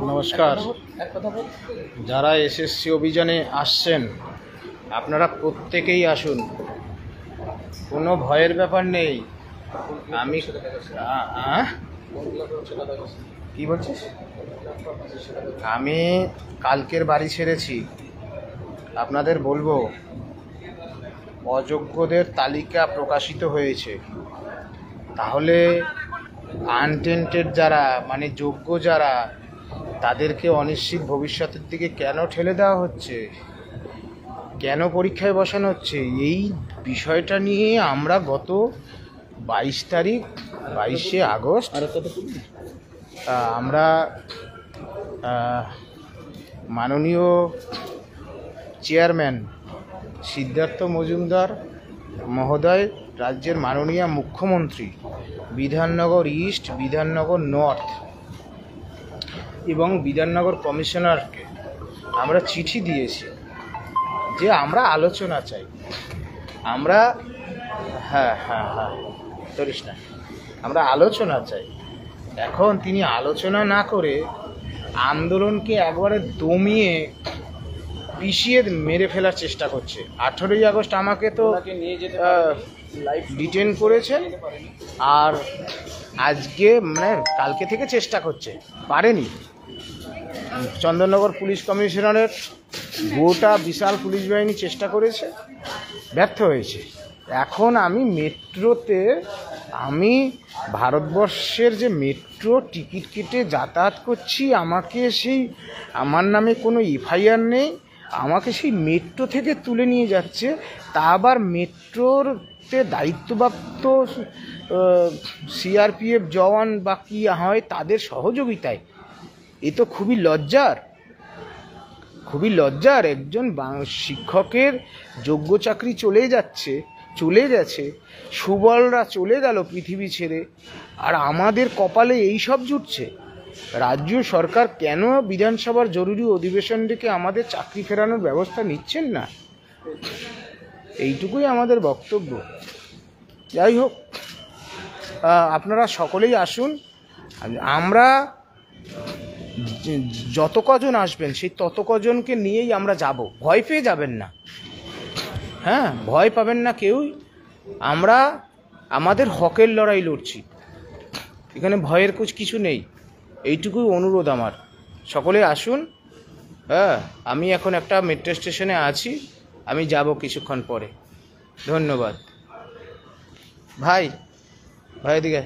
নমস্কার। যারা এসএসসি অভিযানে আসছেন আপনারা প্রত্যেকেই আসুন, কোনো ভয়ের ব্যাপার নেই। আমি কি বলছিস? আমি কালকের বাড়ি ছেড়েছি। আপনাদের বলবো, অযোগ্যদের তালিকা প্রকাশিত হয়েছে। তাহলে আনটেন্টেড যারা, মানে যোগ্য যারা, তাদেরকে অনিশ্চিত ভবিষ্যতের দিকে কেন ঠেলে দেওয়া হচ্ছে, কেন পরীক্ষায় বসানো হচ্ছে, এই বিষয়টা নিয়ে আমরা গত 22শে আগস্ট আমরা মাননীয় চেয়ারম্যান সিদ্ধার্থ মজুমদার মহোদয়, রাজ্যের মাননীয় মুখ্যমন্ত্রী, বিধাননগর ইস্ট, বিধাননগর নর্থ এবং বিধাননগর কমিশনারকে আমরা চিঠি দিয়েছি যে আমরা আলোচনা চাই। আমরা ধরিস না, আমরা আলোচনা চাই। এখন তিনি আলোচনা না করে আন্দোলনকে একবারে দমিয়ে পিষিয়ে মেরে ফেলার চেষ্টা করছে। 18ই আগস্ট আমাকে তো ডিটেন করেছে, আর আজকে মানে কালকে থেকে চেষ্টা করছে, পারেনি। চন্দননগর পুলিশ কমিশনারের গোটা বিশাল পুলিশ বাহিনী চেষ্টা করেছে, ব্যর্থ হয়েছে। এখন আমি মেট্রোতে, আমি ভারতবর্ষের যে মেট্রো টিকিট কেটে যাতায়াত করছি, আমাকে সেই, আমার নামে কোনো এফআইআর নেই, আমাকে সেই মেট্রো থেকে তুলে নিয়ে যাচ্ছে, তা আবার মেট্রোতে দায়িত্বপ্রাপ্ত সিআরপিএফ জওয়ান বা কী হয় তাদের সহযোগিতায়। এ তো খুবই লজ্জার। একজন শিক্ষকের যোগ্য চাকরি চলে গেছে, সুবলরা চলে গেল পৃথিবী ছেড়ে, আর আমাদের কপালে এই সব জুটছে। রাজ্য সরকার কেন বিধানসভার জরুরি অধিবেশন ডেকে আমাদের চাকরি ফেরানোর ব্যবস্থা নিচ্ছেন না, এইটুকুই আমাদের বক্তব্য। যাই হোক, আপনারা সকলেই আসুন। আমরা যত কজন আসবেন সেই তত কজনকে নিয়েই আমরা যাব, ভয় পেয়ে যাবেন না। ভয় পাবেন না কেউই। আমরা আমাদের হকের লড়াই লড়ছি, এখানে ভয়ের কিছু নেই। এইটুকুই অনুরোধ আমার, সকলে আসুন। আমি এখন একটা মেট্রো স্টেশনে আছি, আমি যাব কিছুক্ষণ পরে। ধন্যবাদ। ভাই এদিকে,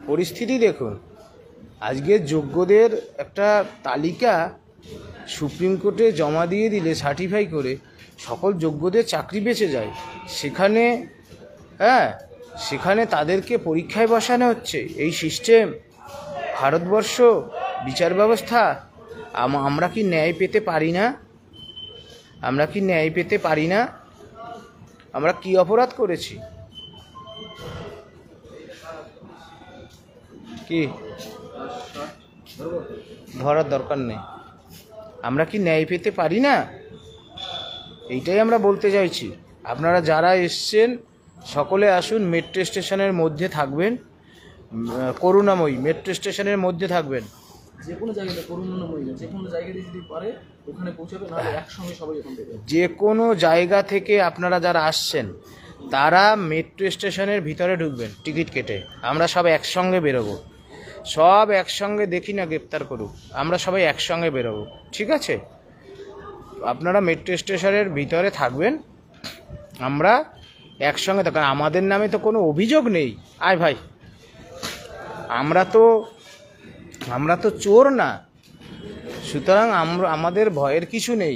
পরিস্থিতি দেখুন। আজকে যোগ্যদের একটা তালিকা সুপ্রিম কোর্টে জমা দিয়ে দিলে, সার্টিফাই করে, সকল যোগ্যদের চাকরি বেঁচে যায়। সেখানে তাদেরকে পরীক্ষায় বসানো হচ্ছে। এই সিস্টেম, ভারতবর্ষ, বিচার ব্যবস্থা, আমরা কি ন্যায় পেতে পারি না? আমরা কি অপরাধ করেছি? কি ধরার দরকার নেই। আমরা কি ন্যায় পেতে পারি না? এইটাই আমরা বলতে চাইছি। আপনারা যারা এসছেন সকলে আসুন। মেট্রো স্টেশনের মধ্যে থাকবেন, করুণাময়ী মেট্রো স্টেশনের মধ্যে থাকবেন। যে কোনো জায়গাতে করুণাময়ী, যে কোনো জায়গাতে যদি পারে ওখানে পৌঁছাবে, নাহলে একসঙ্গে সবাই ওখান থেকে। যে কোনো জায়গা থেকে আপনারা যারা আসছেন তারা মেট্রো স্টেশনের ভিতরে ঢুকবেন টিকিট কেটে। আমরা সব একসঙ্গে বেরোবো, সব একসঙ্গে, দেখি না গ্রেপ্তার করুক, আমরা সবাই একসঙ্গে বেরোবো, ঠিক আছে? আপনারা মেট্রো স্টেশনের ভিতরে থাকবেন, আমরা একসঙ্গে থাকবেন। আমাদের নামে তো কোনো অভিযোগ নেই। আয় ভাই, আমরা তো চোর না, সুতরাং আমাদের ভয়ের কিছু নেই।